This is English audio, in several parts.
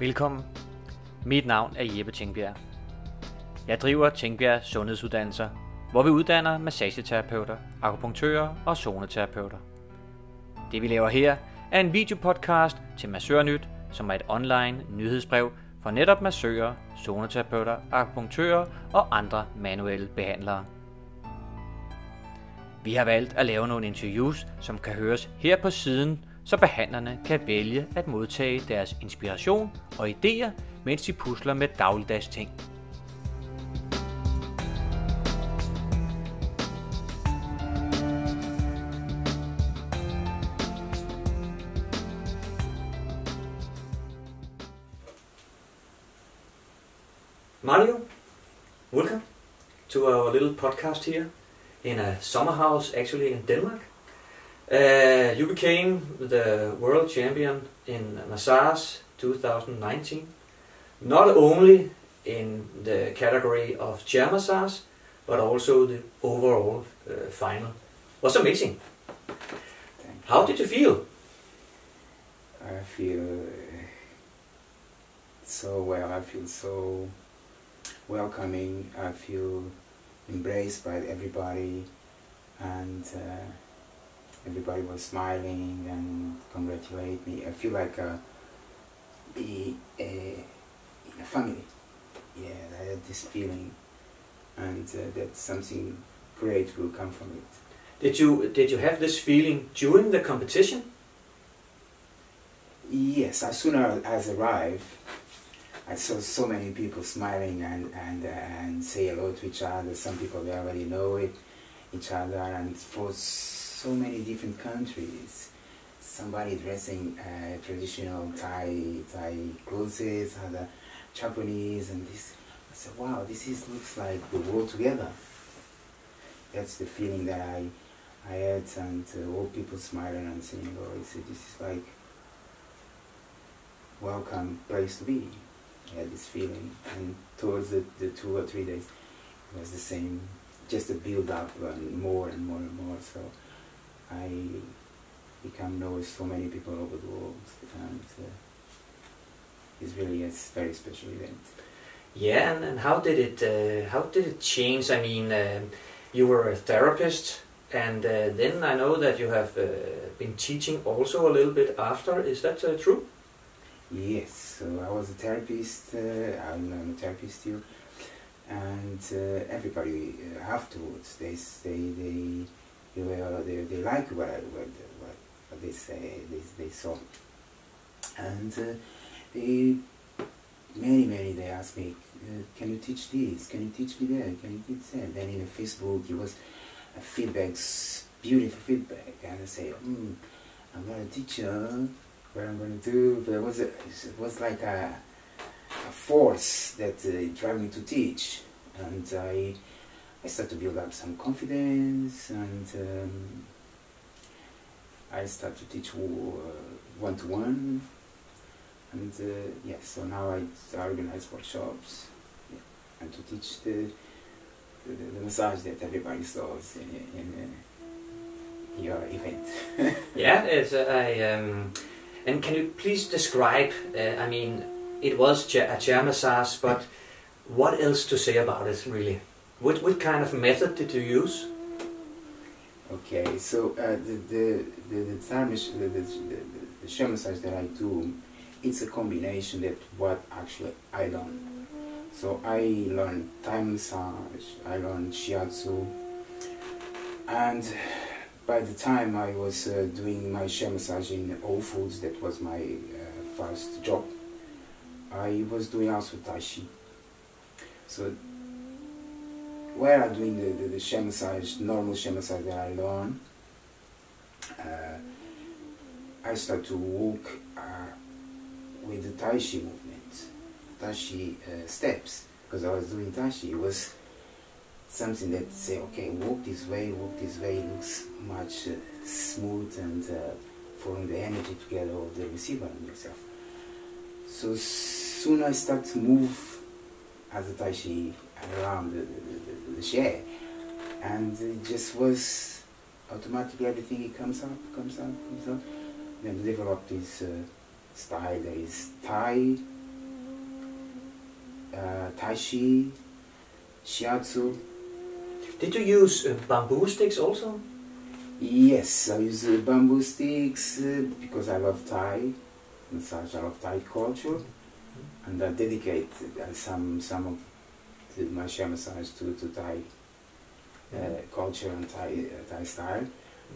Velkommen. Mit navn er Jeppe Tengbjerg. Jeg driver Tengbjerg Sundhedsuddannelser, hvor vi uddanner massageterapeuter, akupunktører og zoneterapeuter. Det vi laver her er en videopodcast til MassørNyt, som er et online nyhedsbrev for netop massører, zoneterapeuter, akupunktører og andre manuelle behandlere. Vi har valgt at lave nogle interviews, som kan høres her på siden, så behandlerne kan vælge at modtage deres inspiration og idéer, mens de pusler med dagligdags ting. Mario, welcome to our little podcast here in a summer house, actually in Denmark. You became the world champion in massage 2019, not only in the category of chair massage, but also the overall final. Was amazing. How did you feel? I feel so well. I feel so welcoming. I feel embraced by everybody, and everybody was smiling and congratulate me. I feel like in a family. Yeah, I had this feeling, and that something great will come from it. Did you have this feeling during the competition? Yes, as soon as I arrived, I saw so many people smiling and say hello to each other. Some people they already know each other, and for so many different countries. Somebody dressing traditional Thai clothes, other Japanese, and this. I said, wow, looks like the world together. That's the feeling that I had, and all people smiling and saying, oh, this is like welcome place to be. I had this feeling, and towards the 2 or 3 days, it was the same, just a build up and more and more and more. So I become know so many people over the world, and it's really a very special event. Yeah, and how did it change? I mean, you were a therapist, and then I know that you have been teaching also a little bit after. Is that true? Yes, so I was a therapist. I'm a therapist still, and everybody afterwards they like what they say, they saw, and many they asked me, can you teach this? Can you teach me that? Can you teach that? Then in the Facebook it was beautiful feedback, and I say, I'm gonna teach you what I'm gonna do. But it was like a force that drive me to teach, and I started to build up some confidence, and I started to teach one-to-one, and yes, so now I organize workshops, and to teach the massage that everybody saws in your event. Yeah, it's and can you please describe? I mean, it was a chair massage, but what else to say about it, really? What kind of method did you use? Okay, so the chair massage that I do, it's a combination that what actually I learned. So I learned Thai massage, I learned shiatsu, and by the time I was doing my chair massage in Whole Foods, that was my first job, I was doing also Tai Chi. So while I'm doing the chair massage, normal chair massage that I learned, I start to walk with the Tai Chi movement, Tai Chi steps, because I was doing Tai Chi. It was something that say, okay, walk this way, it looks much smooth, and following the energy together of the receiver and yourself. So soon I start to move as a Tai Chi around the chair, and it just was automatically everything, it comes up. Then develop this style that is Thai, Tai Chi, Shiatsu. Did you use bamboo sticks also? Yes, I use bamboo sticks because I love Thai massage, I love Thai culture, and I dedicate some of my share massage to Thai culture and Thai style,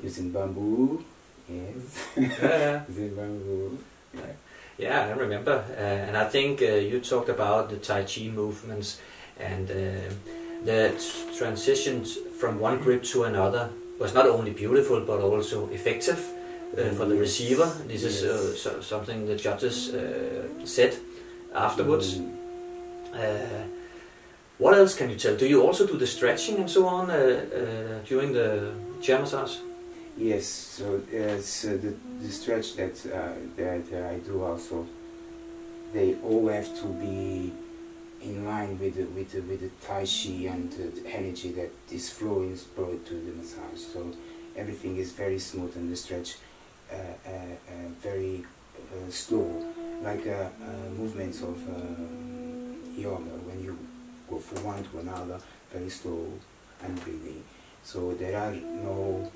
using bamboo. Yes, using bamboo. Yeah, I remember, and I think you talked about the Tai Chi movements and the transitions from one grip to another was not only beautiful but also effective for the receiver. This is something the judges said afterwards. What else can you tell? Do you also do the stretching and so on during the chair massage? Yes, so the stretch that I do also, they all have to be in line with the Tai Chi and the energy that is flowing brought to the massage. So everything is very smooth and the stretch very slow, like movements of yoga when you go from one to another, very slow and breathing. So there are no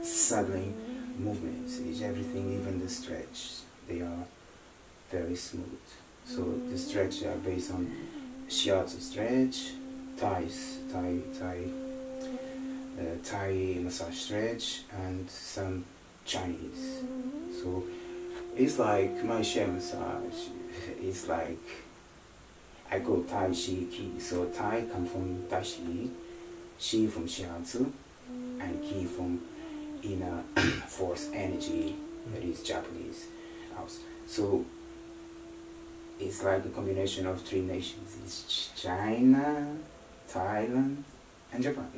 sudden movements. It's everything, even the stretch, they are very smooth. So the stretch are based on shiatsu stretch, Thai massage stretch, and some Chinese. So it's like my chair massage. It's like I go Tai Chi Ki. So Tai come from Tai Chi from shiatsu, and Ki from inner force energy, that is Japanese house. So it's like a combination of three nations. It's China, Thailand, and Japan.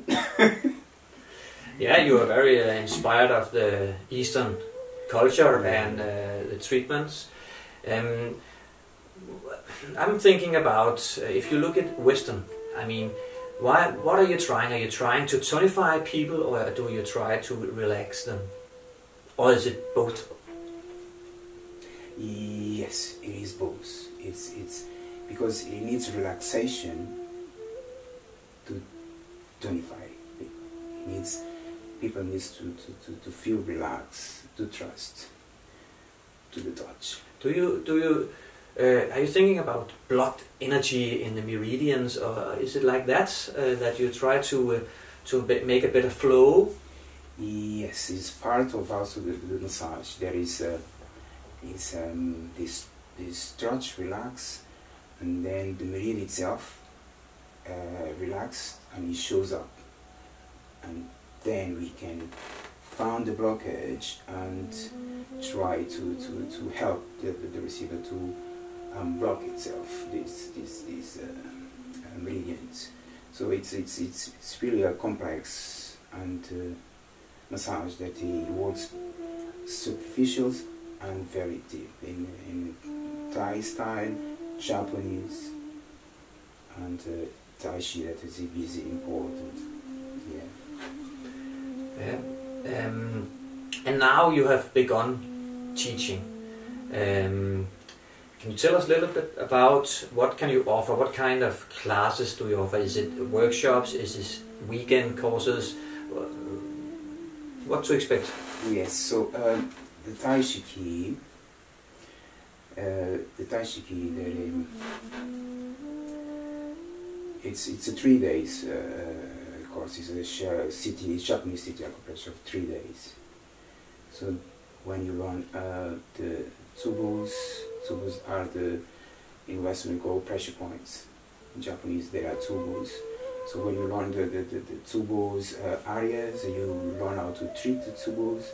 Yeah, you are very inspired of the Eastern culture and the treatments. I'm thinking about if you look at Western, I mean, what are you trying? Are you trying to tonify people, or do you try to relax them? Or is it both? Yes, it is both. It's because it needs relaxation to tonify. It needs people needs to feel relaxed, to trust, to the touch. Do you are you thinking about blocked energy in the meridians, or is it like that that you try to make a better flow? Yes, it's part of also the massage. There is this stretch, relax, and then the meridian itself relax, and it shows up, and then we can find the blockage and try to help the receiver to block itself, these meridians. So it's really a complex and massage that he works superficial and very deep in Thai style, Japanese, and Tai Chi, that is important. Yeah. And now you have begun teaching. Can you tell us a little bit about what can you offer? What kind of classes do you offer? Is it workshops? Is it weekend courses? What to expect? Yes. So the Tai Chi Ki, it's a 3 days course. It's a Japanese city occupation of 3 days. So when you learn the tsubus are in Western we call pressure points. In Japanese there are tsubus. So when you learn the tsubus areas, you learn how to treat the tsubus,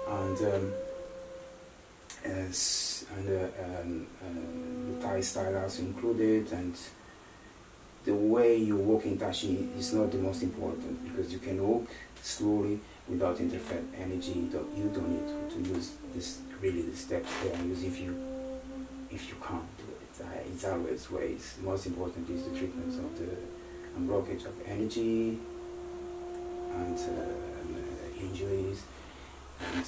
and the Thai style also included, and the way you walk in Tai Chi is not the most important, because you can walk slowly without interfering energy. You don't need to use the steps there, and use if you can't do it. It's always ways. The most important is the treatments of the blockage of energy and injuries, and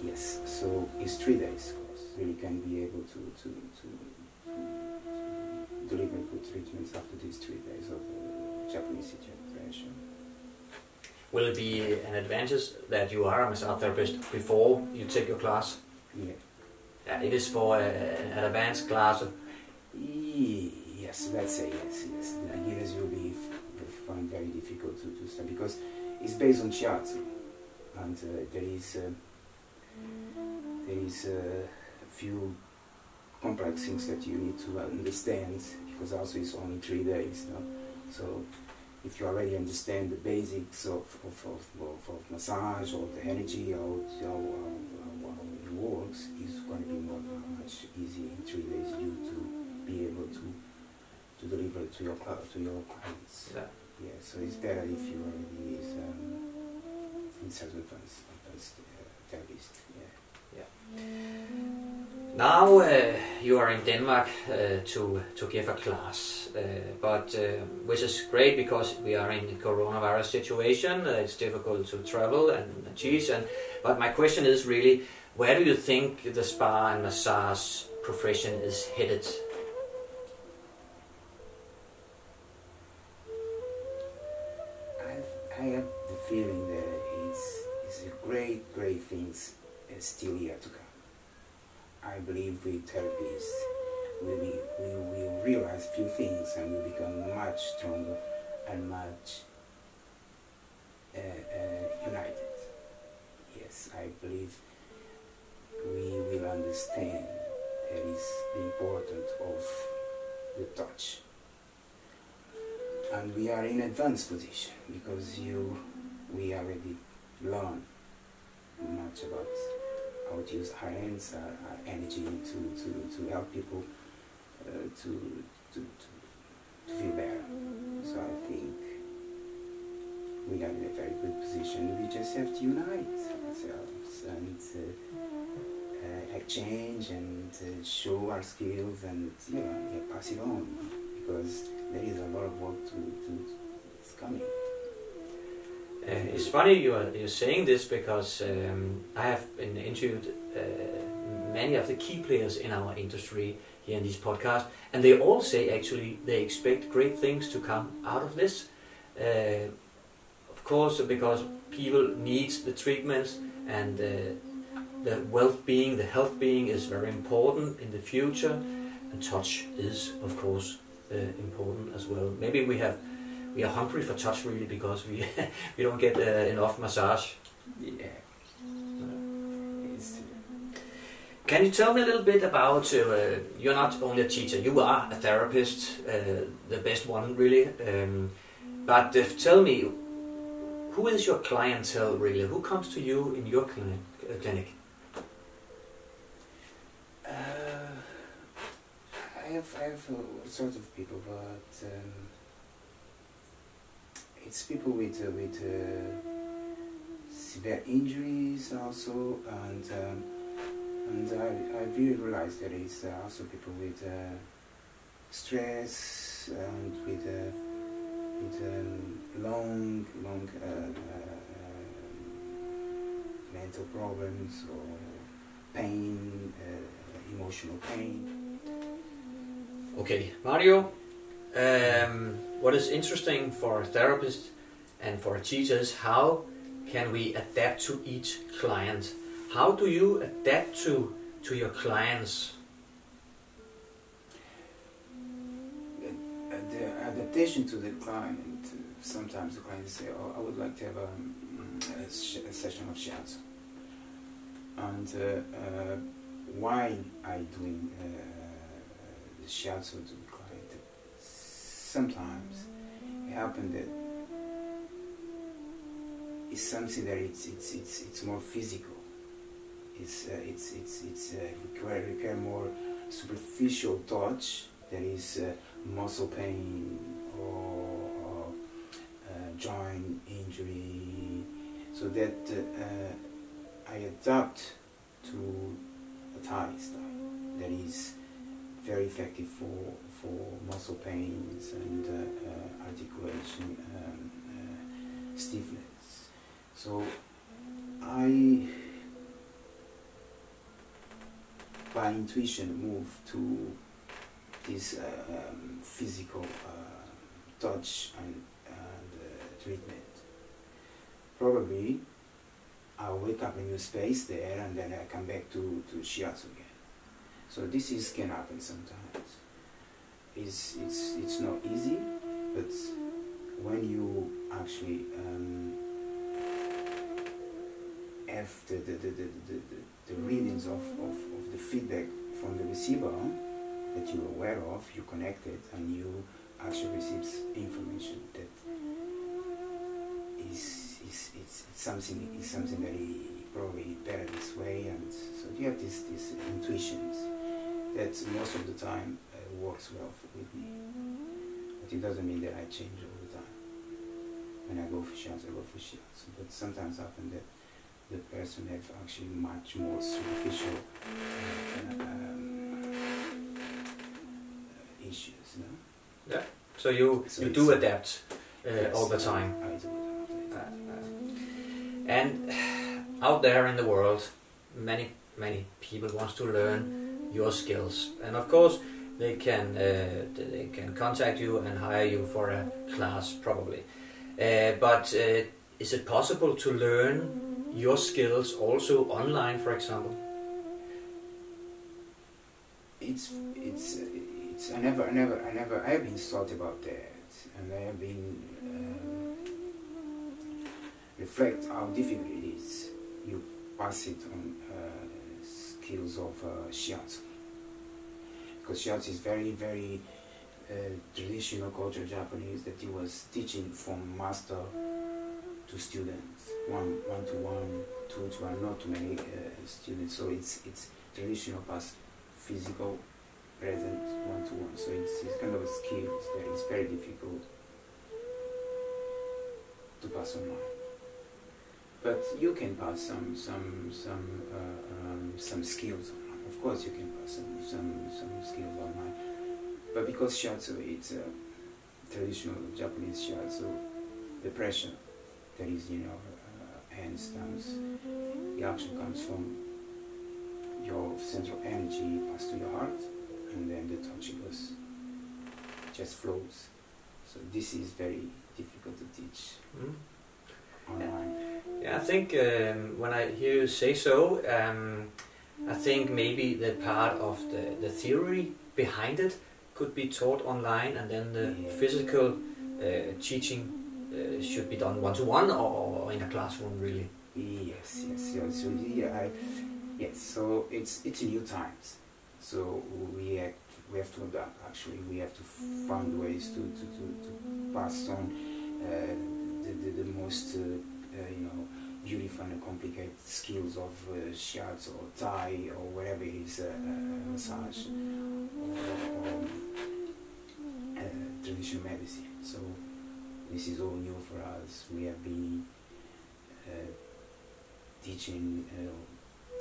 yes. So it's 3 days course. Really can be able to deliver good treatments after these 3 days of Japanese integration. Will it be an advantage that you are a massage therapist before you take your class? Yeah. Yeah, it is for an advanced class. Yes, let's say yes. The beginners will be find very difficult to start because it's based on shiatsu, and there is a few complex things that you need to understand because also it's only 3 days. No? So if you already understand the basics of massage or the energy or how it works, it's going to be much easier in 3 days you to be able to deliver to your clients. Yeah. Yeah. So it's better if you already is in certain therapist. Yeah. Now you are in Denmark to give a class, but which is great because we are in the coronavirus situation. It's difficult to travel and teach. But my question is really, where do you think the spa and massage profession is headed? I have the feeling that it's a great things still here to come. I believe we therapists we will realize few things and we become much stronger and much united. Yes, I believe we will understand that is the importance of the touch. And we are in advanced position because we already learn much about how to use our hands, our energy to help people to feel better. So I think we are in a very good position. We just have to unite ourselves and exchange and show our skills and pass it on because there is a lot of work it's coming. It's funny you're saying this because I have been interviewed many of the key players in our industry here in this podcast, and they all say actually they expect great things to come out of this. Of course, because people need the treatments and the well-being, the health being is very important in the future, and touch is of course important as well. Maybe we are hungry for touch really because we we don't get enough massage. Yeah. Can you tell me a little bit about, you're not only a teacher, you are a therapist, the best one really, but tell me, who is your clientele really? Who comes to you in your clinic? I have all sorts of people, but it's people with severe injuries also, and I really realized that it's also people with stress and with long mental problems or pain, emotional pain. Okay, Mario, what is interesting for a therapist and for a teacher is how can we adapt to each client? How do you adapt to your clients? The adaptation to the client, sometimes the client say, oh, I would like to have a session of shiatsu. And why I doing the shiatsu to the client? Sometimes it happens that it's something that it's more physical. It's require more superficial touch. There is muscle pain or joint injury, so that I adapt to a Thai style that is very effective for muscle pains and articulation stiffness. So I, by intuition, move to this physical touch and treatment. Probably I'll wake up in a new space there, and then I come back to shiatsu again. So this can happen sometimes. It's not easy, but when you actually have the readings of the feedback from the receiver that you're aware of, you connect it, and you actually receive information that it's something that is probably better this way, and so you have these intuitions that most of the time works well with me. But it doesn't mean that I change all the time. When I go for shiatsu, I go for shiatsu. But sometimes happen that the person have actually much more superficial issues, you know? Yeah. So you do adapt yes, all the time. I do adapt. And out there in the world, many people want to learn your skills, and of course they can contact you and hire you for a class probably. But is it possible to learn your skills also online, for example? I have been thought about that, and I have been reflect how difficult it is. You pass it on skills of shiatsu, because shiatsu is very traditional culture Japanese, that he was teaching from master to students, one to one, two to one, not too many students. So it's traditional past physical, present, one to one. So it's kind of a skill that is very difficult to pass online. But you can pass some skills online. Of course, you can pass some skills online. But because shiatsu, it's a traditional Japanese shiatsu, the pressure that is, hands, thumbs, the action comes from your central energy pass to your heart, and then the touch just flows. So this is very difficult to teach online. Yeah, I think when I hear you say so, I think maybe the part of the theory behind it could be taught online, and then the physical teaching should be done one-to-one or in a classroom, really. Yes. So it's new times. So we have to adapt. Actually, we have to find ways to pass on the most beautiful and complicated skills of shiatsu or Thai or whatever it is, massage or traditional medicine. So this is all new for us. We have been teaching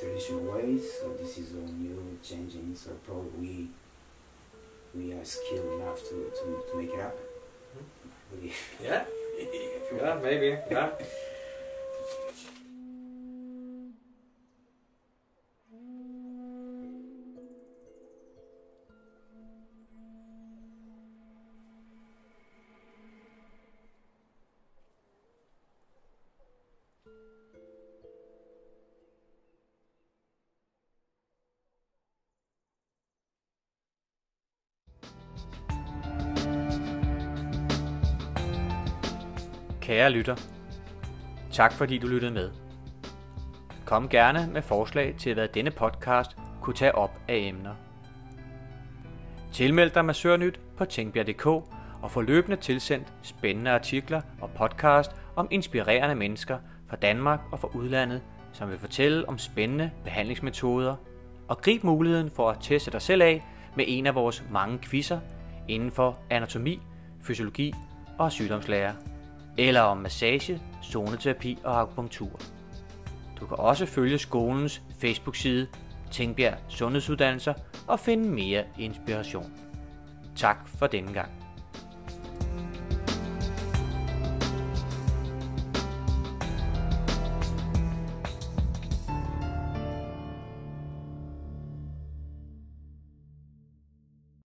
traditional ways, so this is all new, changing. So probably we are skilled enough to make it happen. Yeah. Yeah, maybe. Yeah. Kære lytter, tak fordi du lyttede med. Kom gerne med forslag til, hvad denne podcast kunne tage op af emner. Tilmeld dig MassørNyt på Tengbjerg.dk og få løbende tilsendt spændende artikler og podcast om inspirerende mennesker fra Danmark og fra udlandet, som vil fortælle om spændende behandlingsmetoder, og grib muligheden for at teste dig selv af med en af vores mange quizzer inden for anatomi, fysiologi og sygdomslære, eller om massage, zoneterapi og akupunktur. Du kan også følge skolens Facebook-side Tengbjerg Sundhedsuddannelser og finde mere inspiration. Tak for denne gang.